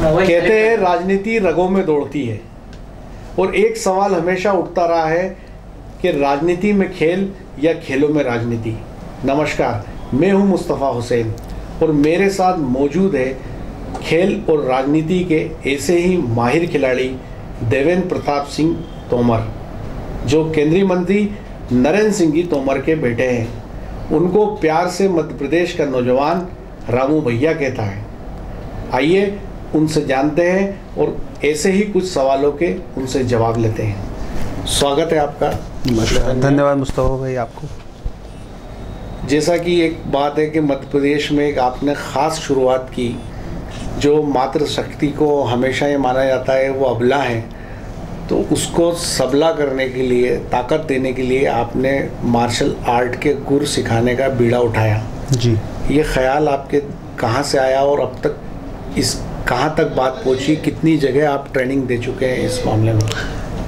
कहते हैं राजनीति रगों में दौड़ती है, और एक सवाल हमेशा उठता रहा है कि राजनीति में खेल या खेलों में राजनीति। नमस्कार, मैं हूं मुस्तफ़ा हुसैन और मेरे साथ मौजूद है खेल और राजनीति के ऐसे ही माहिर खिलाड़ी देवेंद्र प्रताप सिंह तोमर, जो केंद्रीय मंत्री नरेंद्र सिंह जी तोमर के बेटे हैं। उनको प्यार से मध्य प्रदेश का नौजवान रामू भैया कहता है। आइए उनसे जानते हैं और ऐसे ही कुछ सवालों के उनसे जवाब लेते हैं। स्वागत है आपका। धन्यवाद मुस्तफ़ा भाई आपको। जैसा कि एक बात है कि मध्य प्रदेश में एक आपने ख़ास शुरुआत की, जो मातृशक्ति को हमेशा ये माना जाता है वो अबला है, तो उसको सबला करने के लिए, ताकत देने के लिए आपने मार्शल आर्ट के गुर सिखाने का बीड़ा उठाया जी। ये ख्याल आपके कहाँ से आया और अब तक इस कहाँ तक बात पहुँची? कितनी जगह आप ट्रेनिंग दे चुके हैं इस मामले में?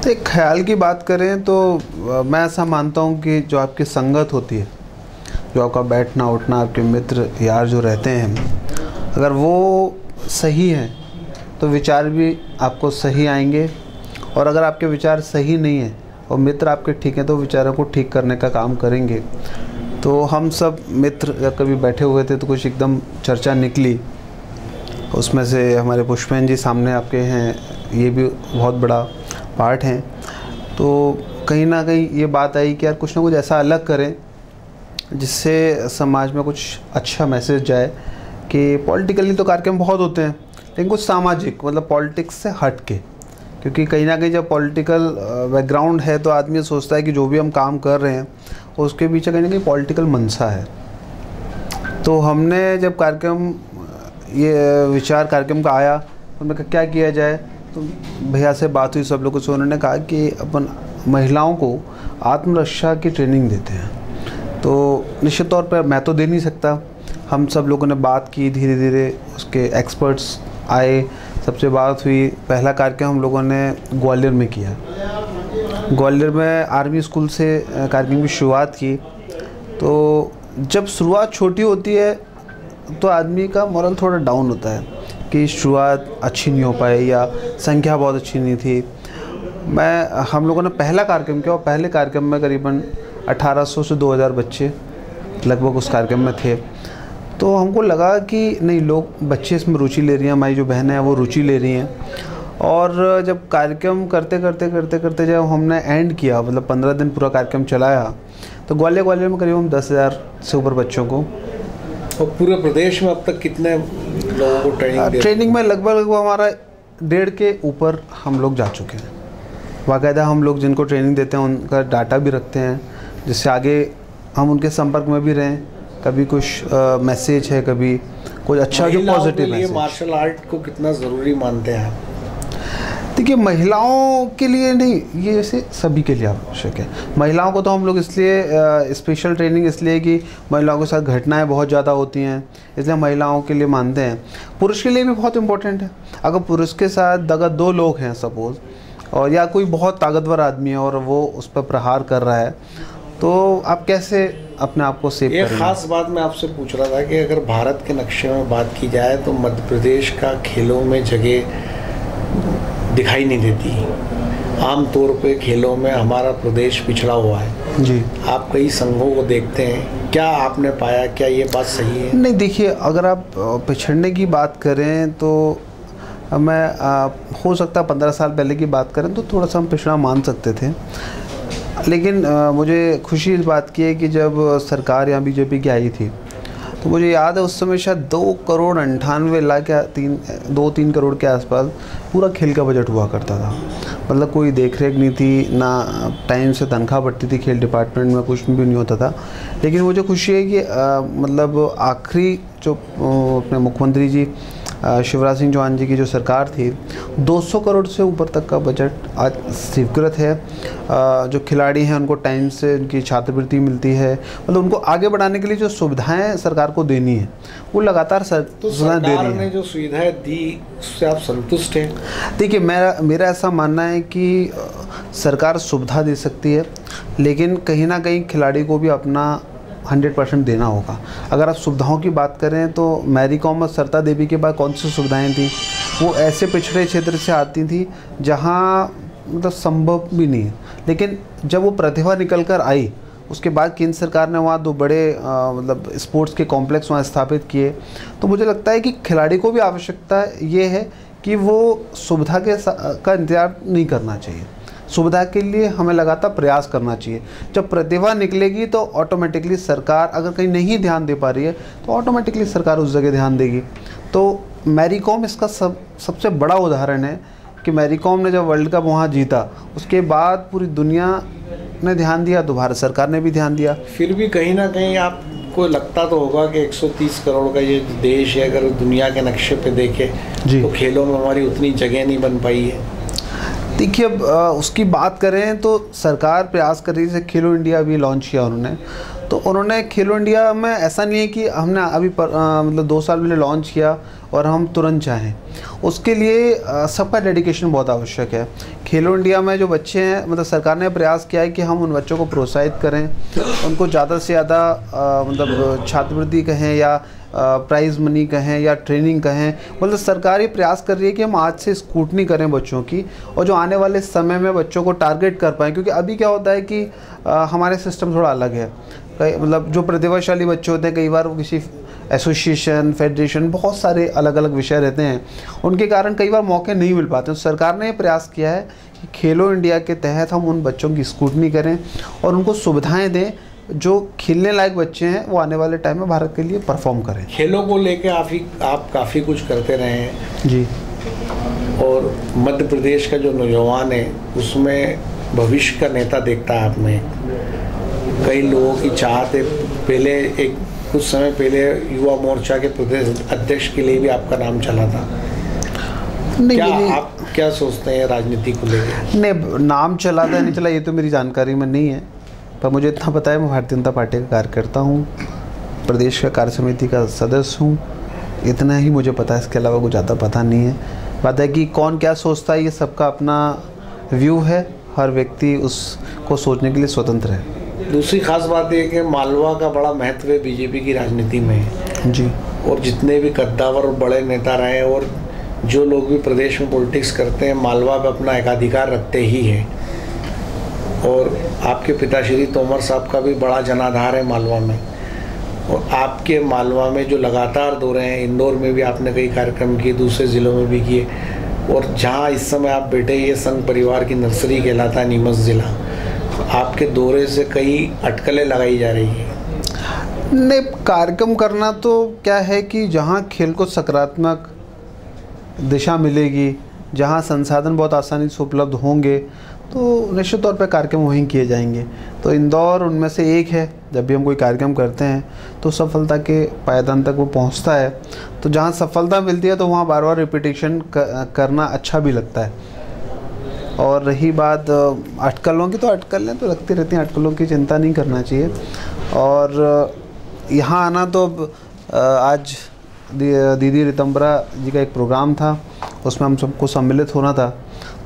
तो एक ख्याल की बात करें तो मैं ऐसा मानता हूँ कि जो आपकी संगत होती है, जो आपका बैठना उठना, आपके मित्र यार जो रहते हैं, अगर वो सही हैं तो विचार भी आपको सही आएंगे, और अगर आपके विचार सही नहीं हैं और मित्र आपके ठीक हैं तो विचारों को ठीक करने का काम करेंगे। तो हम सब मित्र कभी बैठे हुए थे तो कुछ एकदम चर्चा निकली, उसमें से हमारे पुष्पेन जी सामने आपके हैं, ये भी बहुत बड़ा पार्ट हैं। तो कहीं ना कहीं ये बात आई कि यार कुछ ना कुछ ऐसा अलग करें जिससे समाज में कुछ अच्छा मैसेज जाए कि पॉलिटिकली तो कार्यक्रम बहुत होते हैं, लेकिन कुछ सामाजिक, मतलब पॉलिटिक्स से हट के, क्योंकि कहीं ना कहीं जब पॉलिटिकल बैकग्राउंड है तो आदमी सोचता है कि जो भी हम काम कर रहे हैं उसके पीछे कहीं ना कहीं पॉलिटिकल मनसा है। तो हमने जब कार्यक्रम, ये विचार कार्यक्रम का आया तो मैं क्या किया जाए, तो भैया से बात हुई सब लोगों से, उन्होंने कहा कि अपन महिलाओं को आत्मरक्षा की ट्रेनिंग देते हैं। तो निश्चित तौर पर मैं तो दे नहीं सकता, हम सब लोगों ने बात की, धीरे धीरे उसके एक्सपर्ट्स आए, सबसे बात हुई। पहला कार्यक्रम हम लोगों ने ग्वालियर में किया। ग्वालियर में आर्मी स्कूल से कार्यक्रम की शुरुआत की। तो जब शुरुआत छोटी होती है तो आदमी का मोरल थोड़ा डाउन होता है कि शुरुआत अच्छी नहीं हो पाई या संख्या बहुत अच्छी नहीं थी। हम लोगों ने पहला कार्यक्रम किया और पहले कार्यक्रम में करीबन 1800 से 2000 बच्चे लगभग उस कार्यक्रम में थे। तो हमको लगा कि नहीं, बच्चे इसमें रुचि ले रही हैं, हमारी जो बहनें हैं वो रुचि ले रही हैं। और जब कार्यक्रम करते करते जब हमने एंड किया, मतलब 15 दिन पूरा कार्यक्रम चलाया, तो ग्वालियर में करीब हम 10,000 से ऊपर बच्चों को। और पूरे प्रदेश में अब तक कितने लोगों को ट्रेनिंग में लगभग हमारा 1.5 के ऊपर हम लोग जा चुके हैं। बाकायदा हम लोग जिनको ट्रेनिंग देते हैं उनका डाटा भी रखते हैं, जिससे आगे हम उनके संपर्क में भी रहें। कभी कुछ मैसेज है, कभी कुछ अच्छा जो पॉजिटिव मैसेज। मार्शल आर्ट को कितना ज़रूरी मानते हैं आप? देखिए, महिलाओं के लिए नहीं, ये वैसे सभी के लिए आवश्यक है। महिलाओं को तो हम लोग इसलिए स्पेशल ट्रेनिंग इसलिए कि महिलाओं के साथ घटनाएं बहुत ज़्यादा होती हैं, इसलिए महिलाओं के लिए मानते हैं। पुरुष के लिए भी बहुत इम्पोर्टेंट है। अगर पुरुष के साथ अगर 2 लोग हैं सपोज़, और या कोई बहुत ताकतवर आदमी है और वो उस पर प्रहार कर रहा है, तो आप कैसे अपने आप को सेव करेंगे? एक ख़ास बात मैं आपसे पूछ रहा था कि अगर भारत के नक्शे में बात की जाए तो मध्य प्रदेश का खेलों में जगह दिखाई नहीं देती। आम तौर पे खेलों में हमारा प्रदेश पिछड़ा हुआ है जी। आप कई संघों को देखते हैं, क्या आपने पाया, क्या ये बात सही है? नहीं, देखिए, अगर आप पिछड़ने की बात करें तो मैं हो सकता है 15 साल पहले की बात करें तो थोड़ा सा हम पिछड़ा मान सकते थे। लेकिन मुझे खुशी इस बात की है कि जब सरकार यहाँ बीजेपी की आई थी तो मुझे याद है उस समय शायद 2,98,00,000 या 2-3 करोड़ के आसपास पूरा खेल का बजट हुआ करता था। मतलब कोई देख रेख नहीं थी, ना टाइम से तनख्वाह बढ़ती थी, खेल डिपार्टमेंट में कुछ भी नहीं होता था। लेकिन मुझे खुशी है कि मतलब आखिरी जो अपने मुख्यमंत्री जी शिवराज सिंह चौहान जी की जो सरकार थी, 200 करोड़ से ऊपर तक का बजट आज स्वीकृत है। जो खिलाड़ी हैं उनको टाइम से उनकी छात्रवृत्ति मिलती है, मतलब उनको आगे बढ़ाने के लिए जो सुविधाएं सरकार को देनी है वो लगातार सुविधाएं दे रही है। जो सुविधाएं दी उससे आप संतुष्ट हैं? देखिए, मेरा ऐसा मानना है कि सरकार सुविधा दे सकती है, लेकिन कहीं ना कहीं खिलाड़ी को भी अपना 100% देना होगा। अगर आप सुविधाओं की बात करें तो मैरी कॉम और सरिता देवी के बाद कौन सी सुविधाएं थी? वो ऐसे पिछड़े क्षेत्र से आती थी जहाँ मतलब संभव भी नहीं है। लेकिन जब वो प्रतिभा निकल कर आई, उसके बाद केंद्र सरकार ने वहाँ 2 बड़े मतलब स्पोर्ट्स के कॉम्प्लेक्स वहाँ स्थापित किए। तो मुझे लगता है कि खिलाड़ी को भी आवश्यकता ये है कि वो सुविधा का इंतजार नहीं करना चाहिए, सुविधा के लिए हमें लगातार प्रयास करना चाहिए। जब प्रतिभा निकलेगी तो ऑटोमेटिकली सरकार अगर कहीं नहीं ध्यान दे पा रही है तो ऑटोमेटिकली सरकार उस जगह ध्यान देगी। तो मैरी कॉम इसका सबसे बड़ा उदाहरण है कि मैरी कॉम ने जब वर्ल्ड कप वहाँ जीता, उसके बाद पूरी दुनिया ने ध्यान दिया, तो भारत सरकार ने भी ध्यान दिया। फिर भी कहीं ना कहीं आपको लगता तो होगा कि 130 करोड़ का ये देश है, अगर दुनिया के नक्शे पे देखें तो खेलों में हमारी उतनी जगह नहीं बन पाई है। देखिए, अब उसकी बात करें तो सरकार प्रयास कर रही है। जैसे खेलो इंडिया अभी लॉन्च किया उन्होंने, तो उन्होंने खेलो इंडिया में ऐसा नहीं है कि हमने अभी मतलब 2 साल पहले लॉन्च किया और हम तुरंत चाहें। उसके लिए सबका डेडिकेशन बहुत आवश्यक है। खेलो इंडिया में जो बच्चे हैं, मतलब सरकार ने प्रयास किया है कि हम उन बच्चों को प्रोत्साहित करें, उनको ज़्यादा से ज़्यादा मतलब छात्रवृत्ति कहें या प्राइज़ मनी कहें या ट्रेनिंग कहें, मतलब सरकार ये प्रयास कर रही है कि हम आज से स्क्रूटनी करें बच्चों की, और जो आने वाले समय में बच्चों को टारगेट कर पाएँ। क्योंकि अभी क्या होता है कि हमारे सिस्टम थोड़ा अलग है। मतलब जो प्रतिभाशाली बच्चे होते हैं, कई बार वो किसी एसोसिएशन, फेडरेशन, बहुत सारे अलग अलग विषय रहते हैं, उनके कारण कई बार मौके नहीं मिल पाते। तो सरकार ने प्रयास किया है कि खेलो इंडिया के तहत हम उन बच्चों की स्क्रूटनी करें और उनको सुविधाएं दें। जो खेलने लायक बच्चे हैं वो आने वाले टाइम में भारत के लिए परफॉर्म करें। खेलों को लेके आप काफ़ी कुछ करते रहे हैं जी, और मध्य प्रदेश का जो नौजवान है उसमें भविष्य का नेता देखता है आप में। कई लोगों की चाहत है। पहले कुछ समय पहले युवा मोर्चा के प्रदेश अध्यक्ष के लिए भी आपका नाम चला था। आप क्या सोचते हैं राजनीति को लेकर? नहीं, नाम चला था नहीं चला ये तो मेरी जानकारी में नहीं है, पर मुझे इतना पता है मैं भारतीय जनता पार्टी का कार्यकर्ता हूँ, प्रदेश का कार्य समिति का सदस्य हूँ, इतना ही मुझे पता है। इसके अलावा कुछ ज़्यादा पता नहीं है। बात है कि कौन क्या सोचता है, ये सबका अपना व्यू है, हर व्यक्ति उसको सोचने के लिए स्वतंत्र है। दूसरी खास बात यह कि मालवा का बड़ा महत्व है बीजेपी की राजनीति में जी, और जितने भी कद्दावर और बड़े नेता रहे और जो लोग भी प्रदेश में पॉलिटिक्स करते हैं, मालवा पे अपना एकाधिकार रखते ही हैं। और आपके पिताश्री तोमर साहब का भी बड़ा जनाधार है मालवा में, और आपके मालवा में जो लगातार दौरे हैं, इंदौर में भी आपने कई कार्यक्रम किए, दूसरे ज़िलों में भी किए, और जहाँ इस समय आप बैठे, ये संघ परिवार की नर्सरी कहलाता है नीमच ज़िला, आपके दौरे से कई अटकलें लगाई जा रही हैं। नहीं, कार्यक्रम करना तो क्या है कि जहाँ खेल को सकारात्मक दिशा मिलेगी, जहाँ संसाधन बहुत आसानी से उपलब्ध होंगे, तो निश्चित तौर पर कार्यक्रम वहीं किए जाएंगे। तो इंदौर उनमें से एक है। जब भी हम कोई कार्यक्रम करते हैं तो सफलता के पायदान तक वो पहुंचता है। तो जहां सफलता मिलती है तो वहां बार बार रिपीटेशन करना अच्छा भी लगता है। और रही बात अटकलों की, तो अटकलें तो लगती रहती हैं, अटकलों की चिंता नहीं करना चाहिए। और यहाँ आना तो आज दीदी रितंबरा जी का एक प्रोग्राम था, उसमें हम सबको सम्मिलित होना था,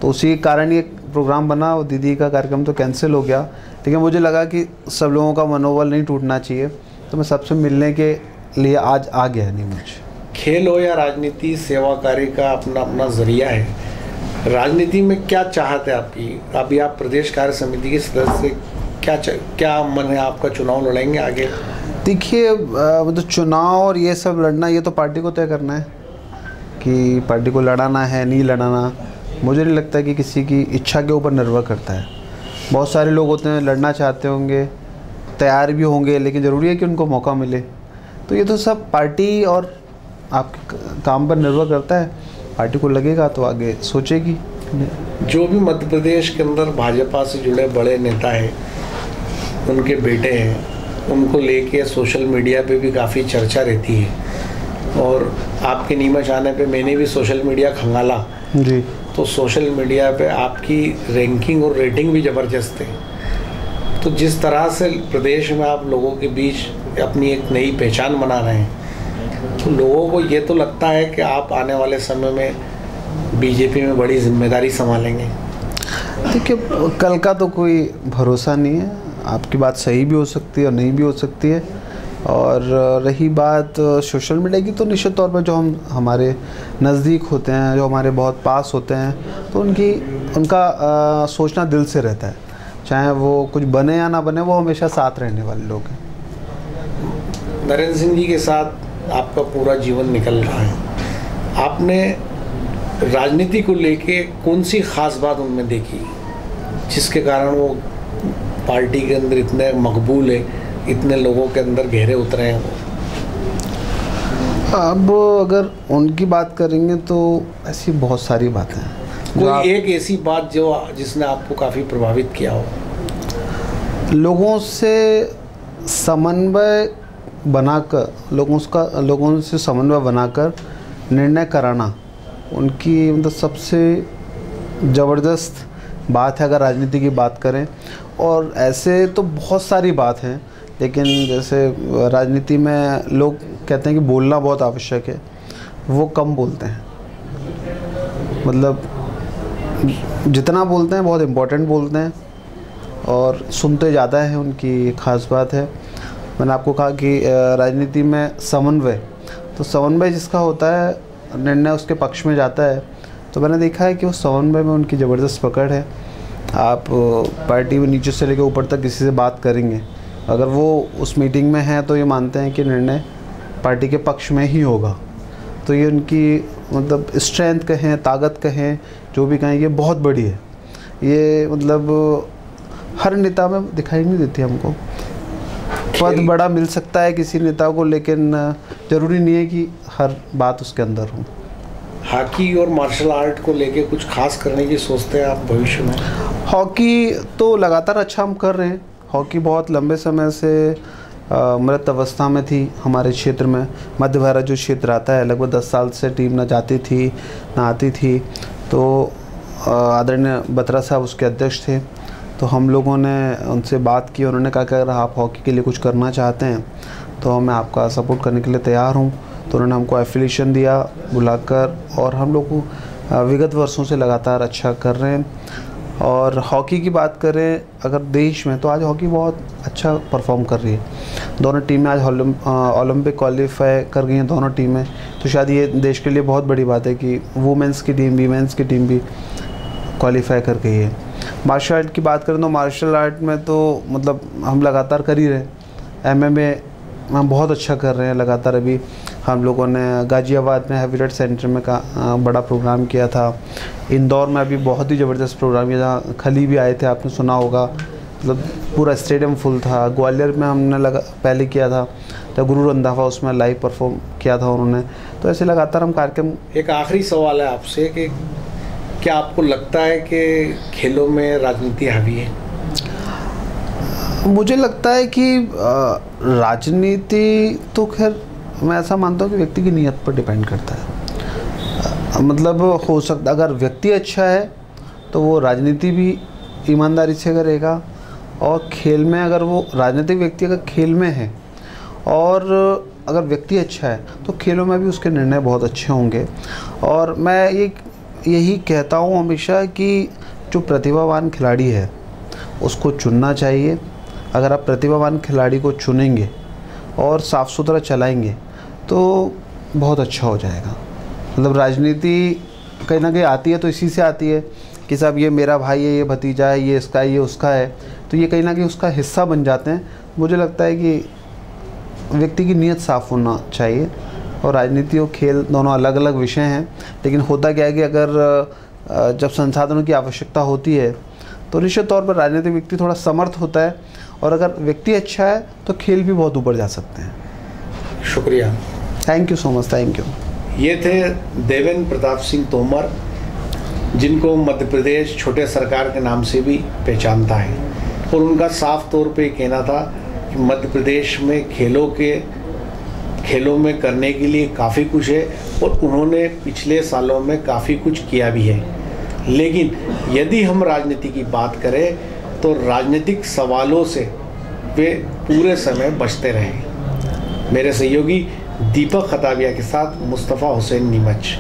तो उसी कारण ये प्रोग्राम बना और दीदी का कार्यक्रम तो कैंसिल हो गया। लेकिन मुझे लगा कि सब लोगों का मनोबल नहीं टूटना चाहिए, तो मैं सबसे मिलने के लिए आज आ गया। नहीं, मुझे खेल हो या राजनीति, सेवा कार्य का अपना अपना जरिया है। राजनीति में क्या चाहत है आपकी? अभी आप प्रदेश कार्य समिति के सदस्य, क्या मन है आपका? चुनाव लड़ेंगे आगे? देखिए, मतलब चुनाव और ये सब लड़ना, ये तो पार्टी को तय करना है कि पार्टी को लड़ाना है नहीं लड़ाना। मुझे नहीं लगता कि किसी की इच्छा के ऊपर निर्भर करता है। बहुत सारे लोग होते हैं, लड़ना चाहते होंगे, तैयार भी होंगे, लेकिन ज़रूरी है कि उनको मौका मिले। तो ये तो सब पार्टी और आपके काम पर निर्भर करता है। पार्टी को लगेगा तो आगे सोचेगी। जो भी मध्य प्रदेश के अंदर भाजपा से जुड़े बड़े नेता हैं, उनके बेटे हैं, उनको लेके सोशल मीडिया पे भी काफ़ी चर्चा रहती है। और आपके नीमच आने पे मैंने भी सोशल मीडिया खंगाला जी, तो सोशल मीडिया पे आपकी रैंकिंग और रेटिंग भी ज़बरदस्त है। तो जिस तरह से प्रदेश में आप लोगों के बीच अपनी एक नई पहचान बना रहे हैं, तो लोगों को ये तो लगता है कि आप आने वाले समय में बीजेपी में बड़ी जिम्मेदारी संभालेंगे। देखिए, कल का तो कोई भरोसा नहीं है। आपकी बात सही भी हो सकती है और नहीं भी हो सकती है। और रही बात सोशल मीडिया की, तो निश्चित तौर पर जो हमारे नज़दीक होते हैं, जो हमारे बहुत पास होते हैं, तो उनका सोचना दिल से रहता है, चाहे वो कुछ बने या ना बने, वो हमेशा साथ रहने वाले लोग हैं। नरेंद्र सिंह जी के साथ आपका पूरा जीवन निकल रहा है, आपने राजनीति को लेके कौन सी ख़ास बात उनमें देखी जिसके कारण वो पार्टी के अंदर इतने मकबूल है, इतने लोगों के अंदर गहरे उतरे हैं वो? अब अगर उनकी बात करेंगे तो ऐसी बहुत सारी बातें हैं। कोई एक ऐसी बात जिसने आपको काफ़ी प्रभावित किया हो? लोगों से समन्वय बनाकर, लोगों से समन्वय बनाकर निर्णय कराना उनकी मतलब सबसे ज़बरदस्त बात है अगर राजनीति की बात करें। और ऐसे तो बहुत सारी बात हैं, लेकिन जैसे राजनीति में लोग कहते हैं कि बोलना बहुत आवश्यक है, वो कम बोलते हैं, मतलब जितना बोलते हैं बहुत इम्पोर्टेंट बोलते हैं और सुनते ज़्यादा हैं, उनकी ख़ास बात है। मैंने आपको कहा कि राजनीति में समन्वय, तो समन्वय जिसका होता है निर्णय उसके पक्ष में जाता है, तो मैंने देखा है कि वो समन्वय में उनकी ज़बरदस्त पकड़ है। आप पार्टी में नीचे से लेकर ऊपर तक किसी से बात करेंगे, अगर वो उस मीटिंग में हैं तो ये मानते हैं कि निर्णय पार्टी के पक्ष में ही होगा। तो ये उनकी मतलब स्ट्रेंथ कहें, ताकत कहें, जो भी कहें, ये बहुत बड़ी है। ये मतलब हर नेता में दिखाई नहीं देती हमको। पद बड़ा मिल सकता है किसी नेता को, लेकिन ज़रूरी नहीं है कि हर बात उसके अंदर हो। हॉकी और मार्शल आर्ट को लेके कुछ खास करने की सोचते हैं आप भविष्य में? हॉकी तो लगातार अच्छा हम कर रहे हैं। हॉकी बहुत लंबे समय से मृत अवस्था में थी हमारे क्षेत्र में। मध्य भारत जो क्षेत्र आता है, लगभग 10 साल से टीम न जाती थी न आती थी। तो आदरणीय बत्रा साहब उसके अध्यक्ष थे, तो हम लोगों ने उनसे बात की। उन्होंने कहा कि अगर आप हॉकी के लिए कुछ करना चाहते हैं तो मैं आपका सपोर्ट करने के लिए तैयार हूँ। तो उन्होंने हमको एफिलिएशन दिया बुलाकर, और हम लोग विगत वर्षों से लगातार अच्छा कर रहे हैं। और हॉकी की बात करें अगर देश में, तो आज हॉकी बहुत अच्छा परफॉर्म कर रही है। दोनों टीमें आज ओलंपिक क्वालिफाई कर गई हैं, दोनों टीमें। तो शायद ये देश के लिए बहुत बड़ी बात है कि वुमेंस की टीम भी, मेंस की टीम भी क्वालिफाई कर गई है। मार्शल आर्ट की बात करें तो मार्शल आर्ट में तो मतलब हम लगातार कर ही रहे हैं। MMA हम बहुत अच्छा कर रहे हैं लगातार। अभी हम लोगों ने गाज़ियाबाद में हैवीवेट सेंटर में का बड़ा प्रोग्राम किया था। इंदौर में अभी बहुत ही ज़बरदस्त प्रोग्राम किया, जहाँ खली भी आए थे, आपने सुना होगा, मतलब पूरा स्टेडियम फुल था। ग्वालियर में हमने पहले किया था, तो गुरु रंधावा उसमें लाइव परफॉर्म किया था उन्होंने। तो ऐसे लगातार हम कार्यक्रम। एक आखिरी सवाल है आपसे कि क्या आपको लगता है कि खेलों में राजनीति हावी है? मुझे लगता है कि राजनीति तो खैर मैं ऐसा मानता हूँ कि व्यक्ति की नीयत पर डिपेंड करता है। मतलब हो सकता अगर व्यक्ति अच्छा है तो वो राजनीति भी ईमानदारी से करेगा, और खेल में अगर वो राजनीतिक व्यक्ति अगर खेल में है और अगर व्यक्ति अच्छा है तो खेलों में भी उसके निर्णय बहुत अच्छे होंगे। और मैं यही कहता हूँ हमेशा कि जो प्रतिभावान खिलाड़ी है उसको चुनना चाहिए। अगर आप प्रतिभावान खिलाड़ी को चुनेंगे और साफ़ सुथरा चलाएंगे तो बहुत अच्छा हो जाएगा। मतलब राजनीति कहीं ना कहीं आती है तो इसी से आती है कि साहब ये मेरा भाई है, ये भतीजा है, ये इसका है, ये उसका है, तो ये कहीं ना कहीं उसका हिस्सा बन जाते हैं। मुझे लगता है कि व्यक्ति की नीयत साफ़ होना चाहिए। और राजनीति और खेल दोनों अलग अलग विषय हैं, लेकिन होता क्या है कि अगर जब संसाधनों की आवश्यकता होती है तो निश्चित तौर पर राजनीतिक व्यक्ति थोड़ा समर्थ होता है, और अगर व्यक्ति अच्छा है तो खेल भी बहुत ऊपर जा सकते हैं। शुक्रिया, thank you so much, thank you. ये थे देवेंद्र प्रताप सिंह तोमर, जिनको मध्य प्रदेश छोटे सरकार के नाम से भी पहचानता है। और उनका साफ तौर पे कहना था कि मध्य प्रदेश में खेलों में करने के लिए काफ़ी कुछ है, और उन्होंने पिछले सालों में काफ़ी कुछ किया भी है। लेकिन यदि हम राजनीति की बात करें तो राजनीतिक सवालों से वे पूरे समय बचते रहे। मेरे सहयोगी दीपक खताबिया के साथ मुस्तफ़ा हुसैन नीमच।